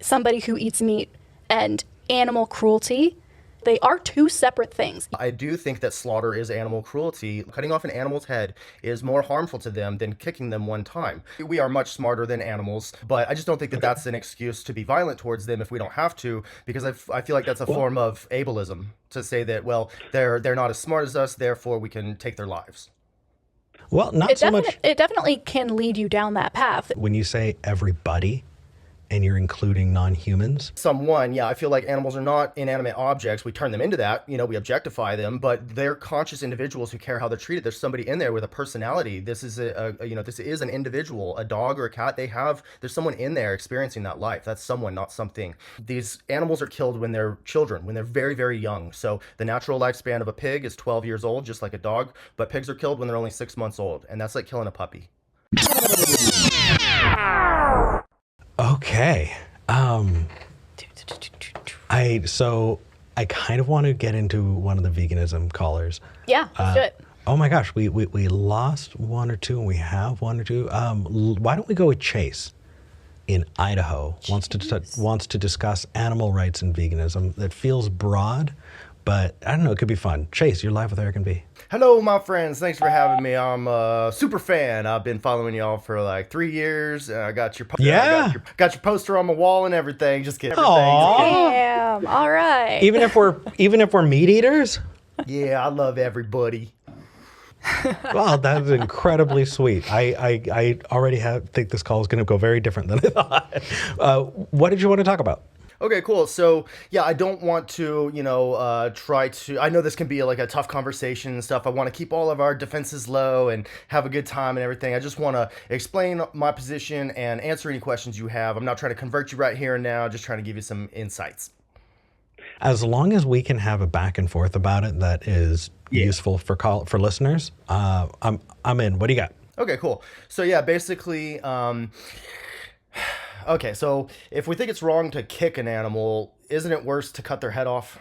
somebody who eats meat and animal cruelty. They are two separate things. I do think that slaughter is animal cruelty. Cutting off an animal's head is more harmful to them than kicking them one time. We are much smarter than animals, but I just don't think that that's an excuse to be violent towards them if we don't have to, because I feel like that's a form of ableism to say that, well, they're not as smart as us, therefore we can take their lives. Well, not so much. It definitely can lead you down that path. When you say everybody, and you're including non-humans? Someone, yeah, I feel like animals are not inanimate objects. We turn them into that, we objectify them, but they're conscious individuals who care how they're treated. There's somebody in there with a personality. This is this is an individual, a dog or a cat. There's someone in there experiencing that life. That's someone, not something. These animals are killed when they're children, when they're very, very young. So the natural lifespan of a pig is 12 years old, just like a dog, but pigs are killed when they're only 6 months old, and that's like killing a puppy. Okay. I kind of want to get into one of the veganism callers. Yeah, let's do it. Oh my gosh, we lost one or two, and we have one or two. Why don't we go with Chase in Idaho? Wants to discuss animal rights and veganism. That feels broad, but I don't know. It could be fun. Chase, you're live with Eric and B. Hello, my friends. Thanks for having me. I'm a super fan. I've been following y'all for like 3 years. I got your got your poster on my wall and everything. Just kidding. Damn. All right. Even if we're meat eaters. Yeah, I love everybody. Wow, that's incredibly sweet. I already think this call is going to go very different than I thought. What did you want to talk about? Okay, cool. So, yeah, I don't want to, I know this can be like a tough conversation and stuff. I want to keep all of our defenses low and have a good time and everything. I just want to explain my position and answer any questions you have. I'm not trying to convert you right here and now, just trying to give you some insights. As long as we can have a back and forth about it that is useful for listeners, I'm in. What do you got? Okay, cool. So, yeah, basically, okay, so if we think it's wrong to kick an animal, isn't it worse to cut their head off?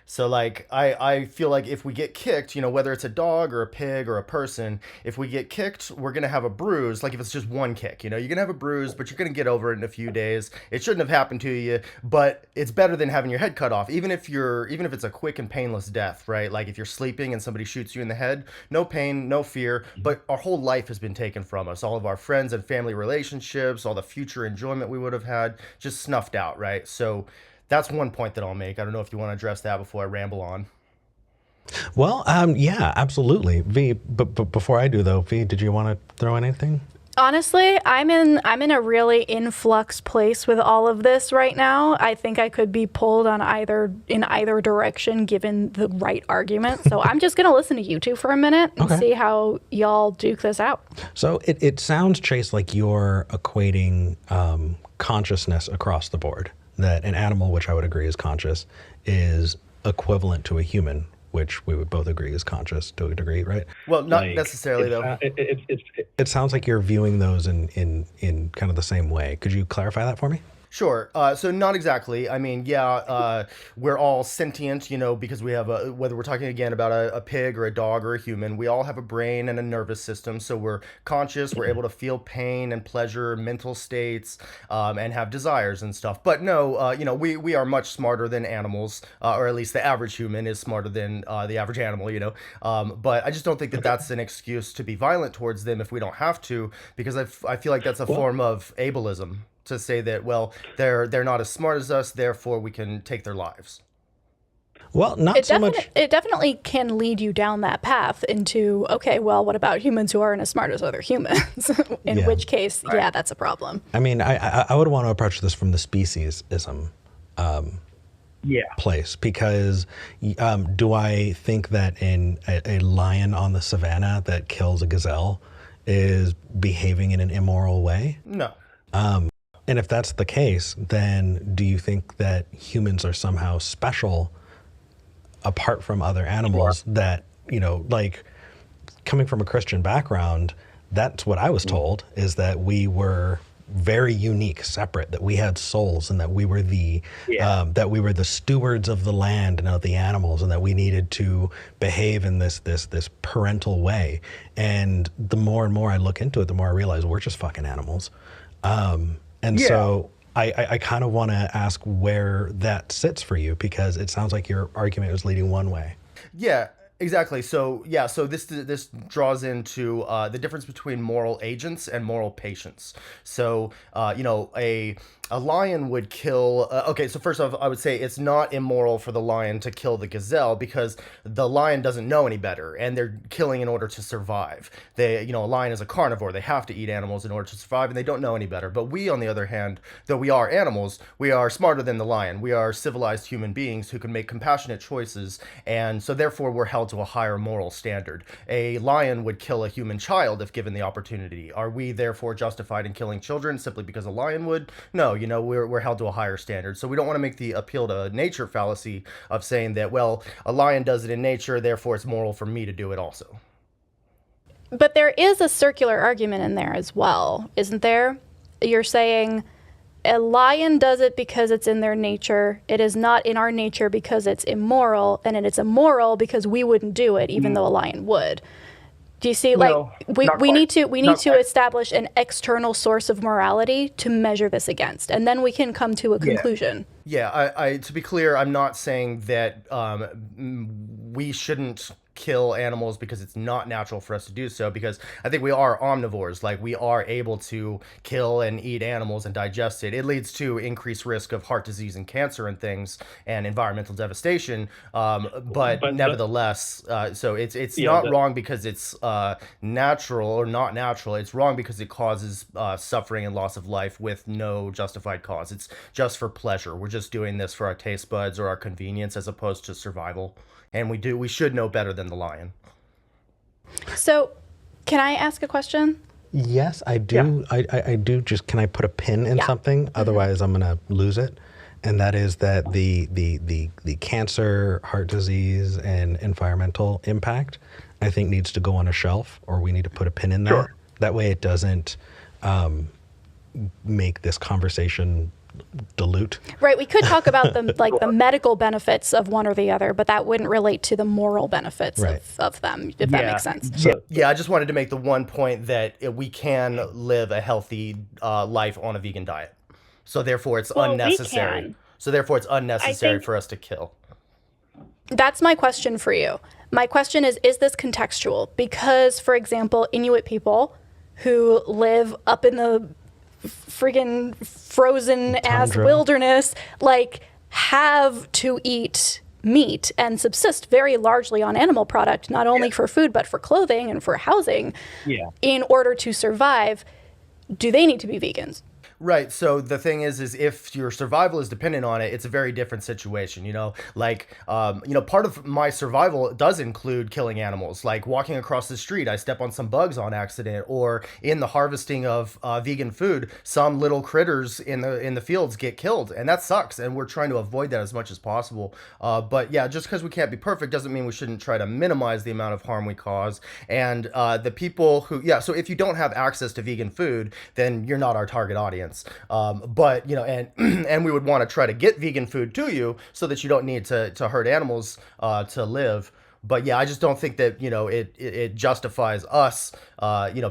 So like, I feel like if we get kicked, whether it's a dog or a pig or a person, if we get kicked, we're going to have a bruise. Like if it's just one kick, you're going to have a bruise, but you're going to get over it in a few days. It shouldn't have happened to you, but it's better than having your head cut off. Even if it's a quick and painless death, right? Like if you're sleeping and somebody shoots you in the head, no pain, no fear, but our whole life has been taken from us. All of our friends and family relationships, all the future enjoyment we would have had, just snuffed out, right? So that's one point that I'll make. I don't know if you want to address that before I ramble on. Well, yeah, absolutely. V, but before I do though, V, did you want to throw in anything? Honestly, I'm in a really influx place with all of this right now. I think I could be pulled in either direction given the right argument. So I'm just gonna listen to you two for a minute and see how y'all duke this out. So it sounds, Chase, like you're equating consciousness across the board. That an animal, which I would agree is conscious, is equivalent to a human, which we would both agree is conscious to a degree, right? Well, not necessarily, though. It sounds like you're viewing those in kind of the same way. Could you clarify that for me? Sure. So not exactly. I mean, we're all sentient, because we have whether we're talking again about a pig or a dog or a human, we all have a brain and a nervous system. So we're conscious, we're able to feel pain and pleasure, mental states, and have desires and stuff. But no, we are much smarter than animals, or at least the average human is smarter than the average animal, But I just don't think that that's an excuse to be violent towards them if we don't have to, because I feel like that's a form of ableism. To say that, well, they're not as smart as us, therefore we can take their lives. Well, not so much. It definitely can lead you down that path into, okay, well, what about humans who aren't as smart as other humans? In which case, that's a problem. I mean, I would want to approach this from the speciesism place, because do I think that a lion on the savannah that kills a gazelle is behaving in an immoral way? No. And if that's the case, then do you think that humans are somehow special apart from other animals that, like coming from a Christian background, that's what I was told, is that we were very unique, separate, that we had souls and that we were the stewards of the land and of the animals, and that we needed to behave in this parental way. And the more and more I look into it, the more I realize we're just fucking animals. So I kind of want to ask where that sits for you, because it sounds like your argument is leading one way. Yeah, exactly. So yeah, so this draws into the difference between moral agents and moral patients. So a lion would kill. Okay, so first off, I would say it's not immoral for the lion to kill the gazelle because the lion doesn't know any better, and they're killing in order to survive. A lion is a carnivore; they have to eat animals in order to survive, and they don't know any better. But we, on the other hand, though we are animals, we are smarter than the lion. We are civilized human beings who can make compassionate choices, and so therefore we're held to a higher moral standard. A lion would kill a human child if given the opportunity. Are we therefore justified in killing children simply because a lion would? No, we're held to a higher standard. So we don't want to make the appeal to nature fallacy of saying that, well, a lion does it in nature, therefore it's moral for me to do it also. But there is a circular argument in there as well, isn't there? You're saying a lion does it because it's in their nature. It is not in our nature because it's immoral, and it's immoral because we wouldn't do it, even though a lion would. Do you see? No, We need to Not quite. establish an external source of morality to measure this against, and then we can come to a conclusion. Yeah, I to be clear, I'm not saying that we shouldn't kill animals because it's not natural for us to do so, because I think we are omnivores. Like, we are able to kill and eat animals and digest it. It leads to increased risk of heart disease and cancer and things, and environmental devastation, but nevertheless, so it's not wrong because it's natural or not natural. It's wrong because it causes suffering and loss of life with no justified cause. It's just for pleasure. We're just doing this for our taste buds or our convenience as opposed to survival. And we should know better than the lion. So, can I ask a question? Yes, I do. Yeah. I do. Just, can I put a pin in something? Otherwise, I'm going to lose it. And that is that the cancer, heart disease, and environmental impact, I think, needs to go on a shelf, or we need to put a pin in that. Sure. That way it doesn't make this conversation dilute. Right, we could talk about the medical benefits of one or the other, but that wouldn't relate to the moral benefits of them, if that makes sense. Yeah, I just wanted to make the one point that we can live a healthy life on a vegan diet. So therefore it's unnecessary. We can. So therefore it's unnecessary for us to kill. That's my question for you. My question is this contextual? Because, for example, Inuit people who live up in the friggin' frozen ass wilderness, have to eat meat and subsist very largely on animal product, not only for food, but for clothing and for housing in order to survive. Do they need to be vegans? Right. So the thing is if your survival is dependent on it, it's a very different situation. Part of my survival does include killing animals. Like walking across the street, I step on some bugs on accident, or in the harvesting of vegan food, some little critters in the fields get killed, and that sucks. And we're trying to avoid that as much as possible. But yeah, just because we can't be perfect doesn't mean we shouldn't try to minimize the amount of harm we cause. And the people who, so if you don't have access to vegan food, then you're not our target audience. And we would want to try to get vegan food to you so that you don't need to hurt animals to live. But yeah, I just don't think that, it justifies us,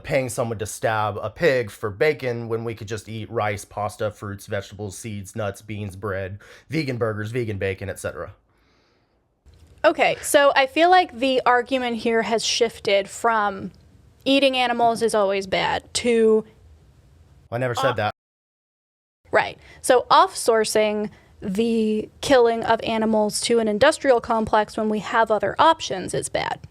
paying someone to stab a pig for bacon when we could just eat rice, pasta, fruits, vegetables, seeds, nuts, beans, bread, vegan burgers, vegan bacon, etc. Okay, so I feel like the argument here has shifted from eating animals is always bad to... I never said that. Right. So off-sourcing the killing of animals to an industrial complex when we have other options is bad.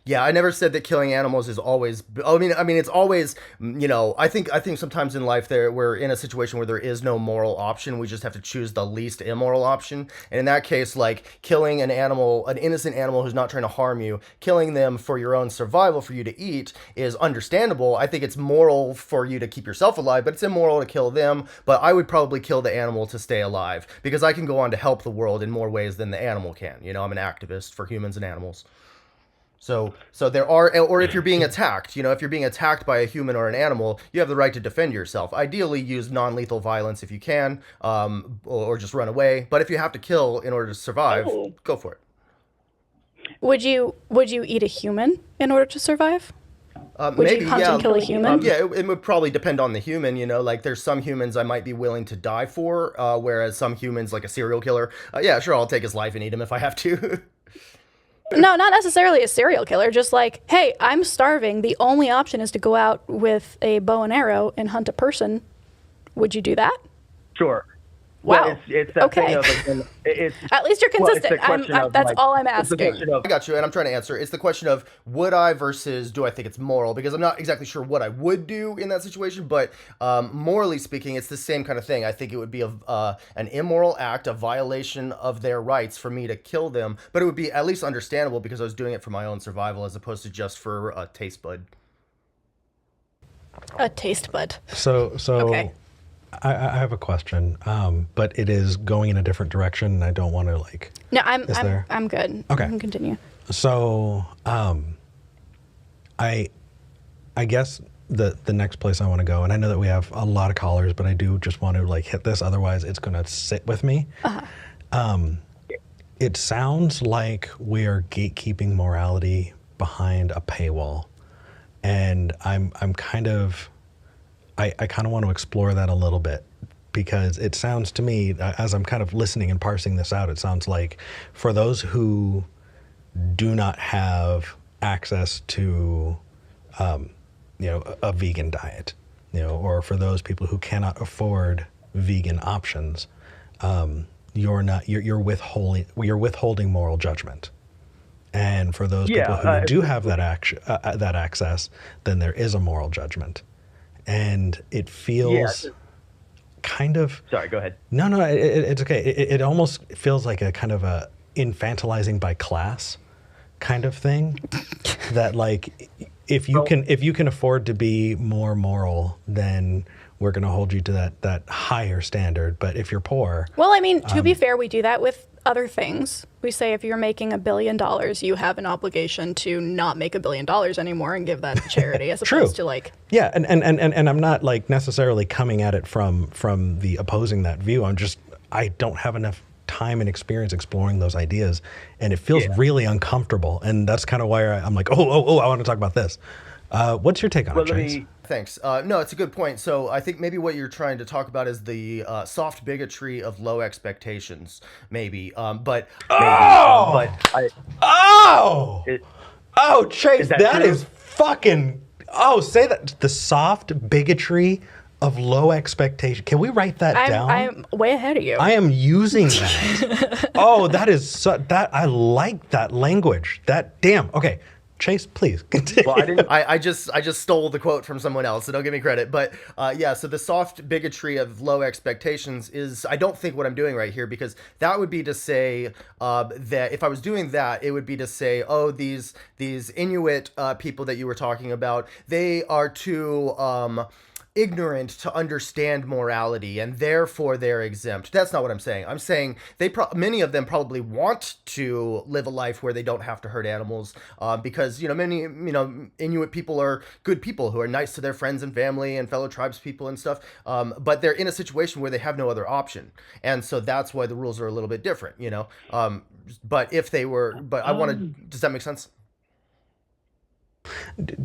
Yeah, I never said that killing animals is always. I mean, it's always. I think sometimes in life we're in a situation where there is no moral option. We just have to choose the least immoral option. And in that case, like killing an animal, an innocent animal who's not trying to harm you, killing them for your own survival, for you to eat, is understandable. I think it's moral for you to keep yourself alive, but it's immoral to kill them. But I would probably kill the animal to stay alive, because I can go on to help the world in more ways than the animal can. I'm an activist for humans and animals. So there are, or if you're being attacked, if you're being attacked by a human or an animal, you have the right to defend yourself. Ideally, use non-lethal violence if you can, or just run away. But if you have to kill in order to survive, go for it. Would you eat a human in order to survive? Would Maybe, you hunt yeah. and kill a human? Yeah, it would probably depend on the human, like there's some humans I might be willing to die for, whereas some humans, like a serial killer, yeah, sure, I'll take his life and eat him if I have to. No, not necessarily a serial killer. Just like, hey, I'm starving. The only option is to go out with a bow and arrow and hunt a person. Would you do that? Sure. Wow. Well, it's that Okay. thing of, again, it's, At least you're well, it's the consistent. question of, That's like, all I'm it's the asking. question of- I got you, and I'm trying to answer. It's the question of would I versus do I think it's moral? Because I'm not exactly sure what I would do in that situation, but morally speaking, it's the same kind of thing. I think it would be an immoral act, a violation of their rights for me to kill them, but it would be at least understandable because I was doing it for my own survival as opposed to just for a taste bud. A taste bud. So Okay. I have a question, but it is going in a different direction, and I don't want to like. No, there- I'm good. Okay. You can continue. So, I guess the next place I want to go, and I know that we have a lot of callers, but I do just want to like hit this, otherwise it's going to sit with me. It sounds like we are gatekeeping morality behind a paywall, and I kind of want to explore that a little bit, because it sounds to me, as I'm kind of listening and parsing this out, it sounds like for those who do not have access to, a vegan diet, or for those people who cannot afford vegan options, you're withholding moral judgment. And for those people who do have that access, then there is a moral judgment. And it feels kind of... Sorry, go ahead. No, it's okay. It almost feels like a kind of a infantilizing by class kind of thing. That like, if you can afford to be more moral, then we're going to hold you to that higher standard. But if you're poor... Well, I mean, to be fair, we do that with other things. We say if you're making $1 billion, you have an obligation to not make $1 billion anymore and give that to charity, as opposed to like... Yeah, and I'm not like necessarily coming at it from the opposing that view. I don't have enough time and experience exploring those ideas, and it feels really uncomfortable. And that's kind of why I'm like, I want to talk about this. What's your take on it, Chase? Thanks. No, it's a good point. So I think maybe what you're trying to talk about is the soft bigotry of low expectations, maybe. But Chase, that true? is fucking. Oh, say that. The soft bigotry of low expectation. Can we write that down? I'm way ahead of you. I am using that. That is that. I like that language. That damn. Okay. Chase, please continue. Well, I just stole the quote from someone else, so don't give me credit. But so the soft bigotry of low expectations is, I don't think what I'm doing right here, because that would be to say that if I was doing that, it would be to say, oh, these Inuit people that you were talking about, they are too ignorant to understand morality, and therefore they're exempt. That's not what I'm saying. I'm saying many of them probably want to live a life where they don't have to hurt animals, because many Inuit people are good people who are nice to their friends and family and fellow tribes people and stuff, but they're in a situation where they have no other option, and so that's why the rules are a little bit different. But if they were, does that make sense?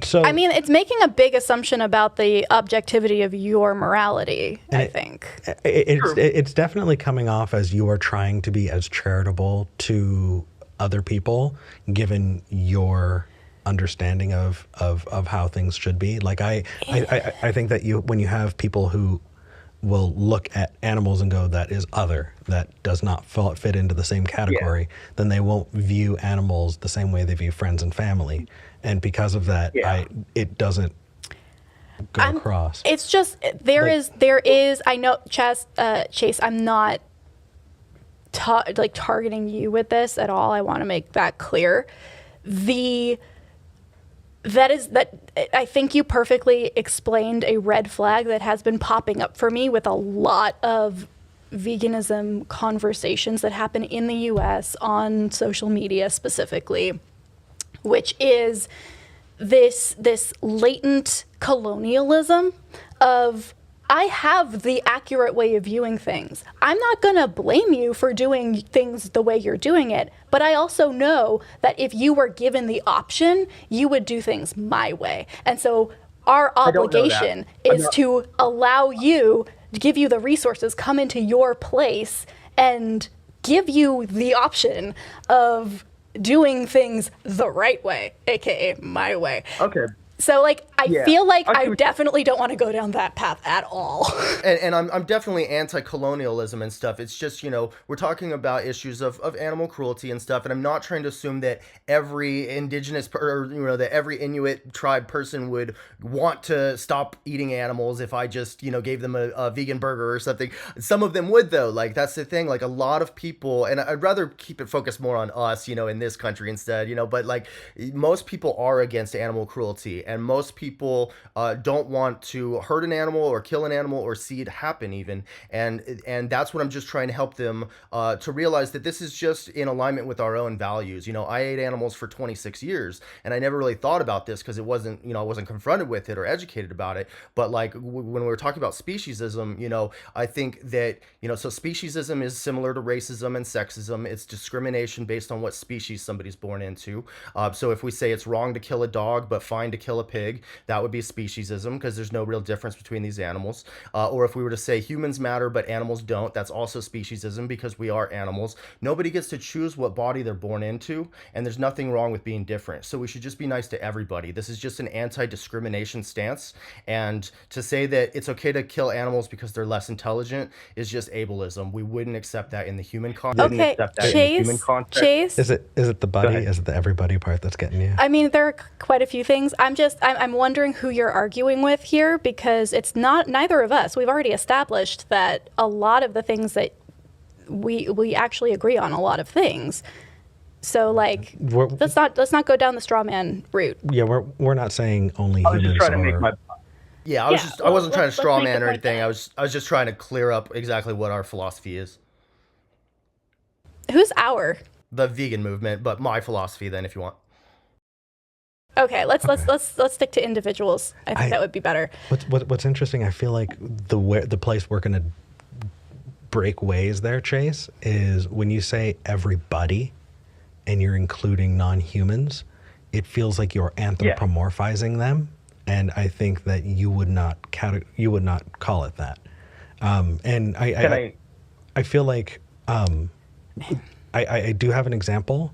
So I mean, it's making a big assumption about the objectivity of your morality, I think. It's definitely coming off as you are trying to be as charitable to other people, given your understanding of how things should be. Like I think that when you have people who will look at animals and go, that is other, that does not fit into the same category, then they won't view animals the same way they view friends and family. And because of that, it doesn't go across. It's just, there is, I know, Chase, I'm not targeting you with this at all. I want to make that clear. I think you perfectly explained a red flag that has been popping up for me with a lot of veganism conversations that happen in the US on social media specifically, which is this latent colonialism of I have the accurate way of viewing things. I'm not going to blame you for doing things the way you're doing it, but I also know that if you were given the option, you would do things my way. And so our obligation is to allow you, to give you the resources, come into your place, and give you the option of doing things the right way, aka my way. Okay. So, like, I feel like I definitely don't want to go down that path at all. And I'm definitely anti-colonialism and stuff. It's just, we're talking about issues of animal cruelty and stuff, and I'm not trying to assume that every indigenous, that every Inuit tribe person would want to stop eating animals if I just, gave them a vegan burger or something. Some of them would, though. Like, that's the thing. Like, a lot of people, and I'd rather keep it focused more on us, in this country instead, but, like, most people are against animal cruelty. And most people don't want to hurt an animal or kill an animal or see it happen even. And that's what I'm just trying to help them to realize, that this is just in alignment with our own values. I ate animals for 26 years and I never really thought about this because it wasn't, I wasn't confronted with it or educated about it. But like when we were talking about speciesism, I think that, so speciesism is similar to racism and sexism. It's discrimination based on what species somebody's born into. So if we say it's wrong to kill a dog but fine to kill a pig, that would be speciesism because there's no real difference between these animals. Or if we were to say humans matter but animals don't, that's also speciesism because we are animals. Nobody gets to choose what body they're born into, and there's nothing wrong with being different. So we should just be nice to everybody. This is just an anti-discrimination stance, and to say that it's okay to kill animals because they're less intelligent is just ableism. We wouldn't accept that in the human context. Okay, Chase. Is it the buddy? Is it the everybody part that's getting you? I mean, there are quite a few things. I'm wondering who you're arguing with here, because it's not neither of us. We've already established that a lot of the things that we actually agree on a lot of things. So like, let's not go down the straw man route. Yeah, we're not saying only humans. Just trying to make my. Yeah, I wasn't trying to straw man or anything. I was just trying to clear up exactly what our philosophy is. Who's our? The vegan movement, but my philosophy then, if you want. Okay, let's stick to individuals. I think that would be better. What's interesting, I feel like the place we're gonna break ways there, Chase, is when you say everybody and you're including non-humans, it feels like you're anthropomorphizing them, and I think that you would not call it that. And I feel like I do have an example,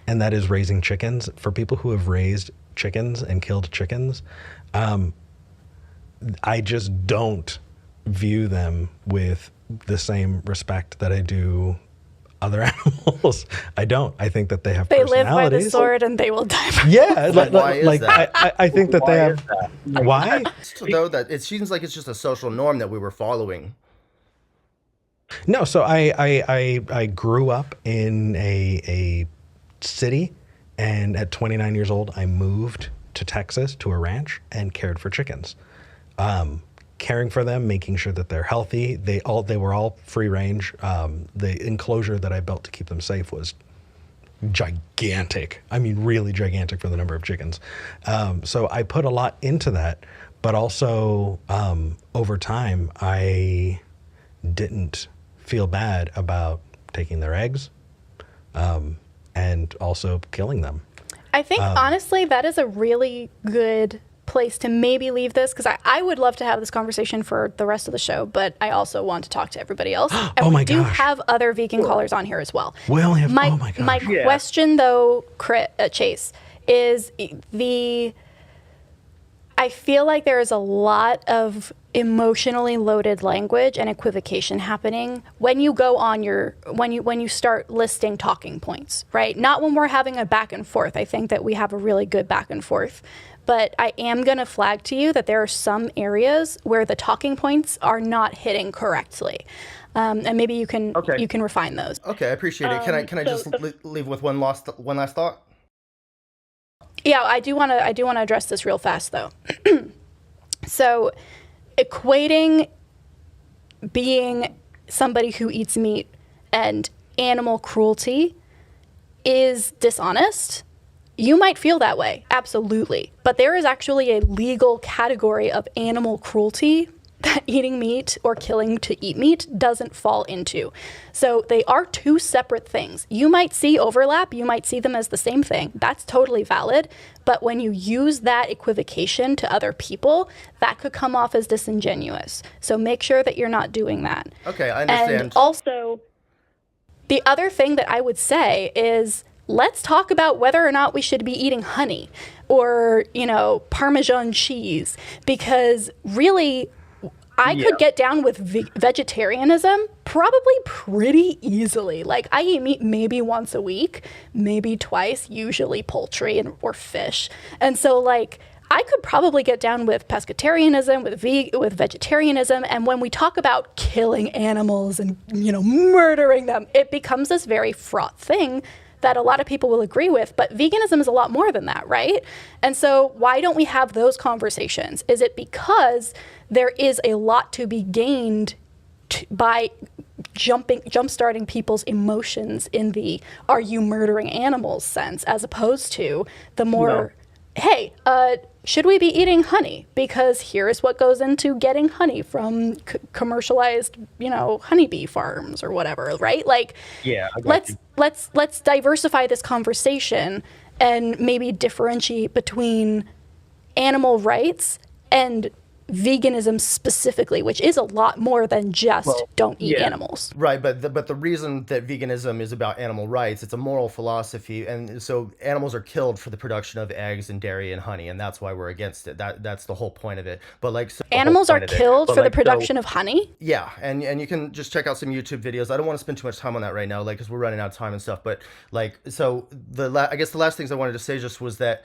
and that is raising chickens. For people who have raised chickens and killed chickens, I just don't view them with the same respect that I do other animals. I don't. I think that they have personalities. They live by the sword and they will die by Yeah, why is that? I think that they have. Why? Though that it seems like it's just a social norm that we were following. No, so I grew up in a city, and at 29 years old, I moved to Texas to a ranch and cared for chickens. Caring for them, making sure that they're healthy. They were all free range. The enclosure that I built to keep them safe was gigantic. I mean, really gigantic for the number of chickens. So I put a lot into that, but also over time, I didn't feel bad about taking their eggs and also killing them. I think honestly, that is a really good place to maybe leave this, because I would love to have this conversation for the rest of the show, but I also want to talk to everybody else. And we do have other vegan callers on here as well. We only have, my question though, Chase, is I feel like there is a lot of emotionally loaded language and equivocation happening when you go on when you start listing talking points, right? Not when we're having a back and forth. I think that we have a really good back and forth. But I am going to flag to you that there are some areas where the talking points are not hitting correctly. And maybe you can refine those. Okay, I appreciate it. Can I just leave with one last thought? Yeah, I do want to address this real fast though. So, equating being somebody who eats meat and animal cruelty is dishonest. You might feel that way, absolutely. But there is actually a legal category of animal cruelty, that eating meat or killing to eat meat doesn't fall into. So they are two separate things. You might see overlap, you might see them as the same thing. That's totally valid. But when you use that equivocation to other people, that could come off as disingenuous. So make sure that you're not doing that. Okay, I understand. And also, the other thing that I would say is, let's talk about whether or not we should be eating honey or, Parmesan cheese, because really, I could get down with vegetarianism probably pretty easily. Like, I eat meat maybe once a week, maybe twice, usually poultry or fish. And so, like, I could probably get down with pescatarianism, with vegetarianism. And when we talk about killing animals and, murdering them, it becomes this very fraught thing that a lot of people will agree with, but veganism is a lot more than that, right? And so why don't we have those conversations? Is it because there is a lot to be gained by jump-starting people's emotions in the "are you murdering animals" sense, as opposed to the more, hey, should we be eating honey? Because here is what goes into getting honey from commercialized, honeybee farms or whatever, right? Like, let's diversify this conversation and maybe differentiate between animal rights and veganism specifically, which is a lot more than just don't eat animals. Right, but the reason that veganism is about animal rights, it's a moral philosophy, and so animals are killed for the production of eggs and dairy and honey, and that's why we're against it. That's the whole point of it. But like, so animals are killed for the production of honey? Yeah, and you can just check out some YouTube videos. I don't want to spend too much time on that right now, like, because we're running out of time and stuff. But like, so I guess the last things I wanted to say just was that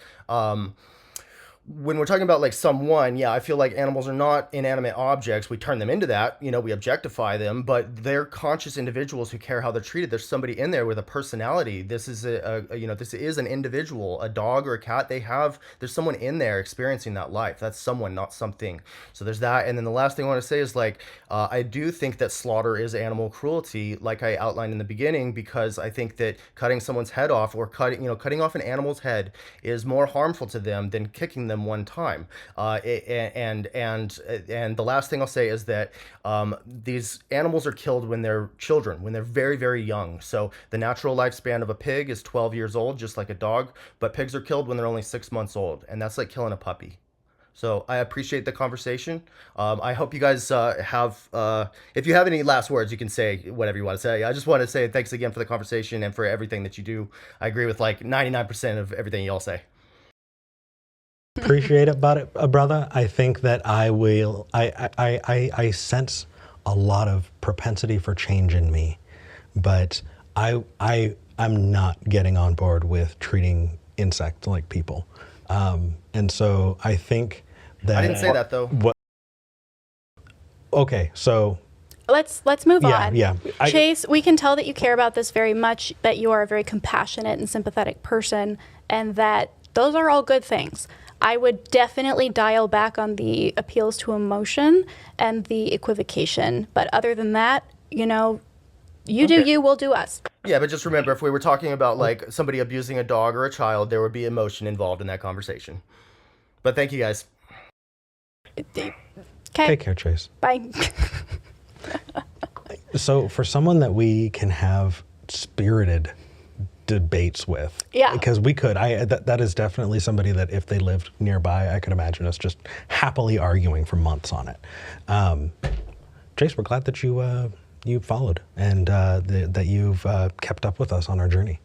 when we're talking about like someone, I feel like animals are not inanimate objects. We turn them into that, we objectify them, but they're conscious individuals who care how they're treated. There's somebody in there with a personality. This is this is an individual, a dog or a cat. There's someone in there experiencing that life. That's someone, not something. So there's that. And then the last thing I want to say is like, I do think that slaughter is animal cruelty, like I outlined in the beginning, because I think that cutting someone's head off or cutting off an animal's head is more harmful to them than kicking them one time. And the last thing I'll say is that these animals are killed when they're children, when they're very, very young. So the natural lifespan of a pig is 12 years old, just like a dog, but pigs are killed when they're only 6 months old, and that's like killing a puppy. So I appreciate the conversation. I hope you guys have, if you have any last words, you can say whatever you want to say. I just want to say thanks again for the conversation and for everything that you do. I agree with like 99% of everything y'all say. Appreciate it, brother. I think that I sense a lot of propensity for change in me, but I'm not getting on board with treating insects like people. And so I think that I didn't say that though. Okay, so let's move on. Yeah. Chase, we can tell that you care about this very much, that you are a very compassionate and sympathetic person, and that those are all good things. I would definitely dial back on the appeals to emotion and the equivocation. But other than that, you do you, we'll do us. Yeah, but just remember, if we were talking about like somebody abusing a dog or a child, there would be emotion involved in that conversation. But thank you guys. Okay. Take care, Chase. Bye. So for someone that we can have spirited debates with, because we could, that is definitely somebody that if they lived nearby, I could imagine us just happily arguing for months on it. Chase, we're glad that you followed and that you've kept up with us on our journey.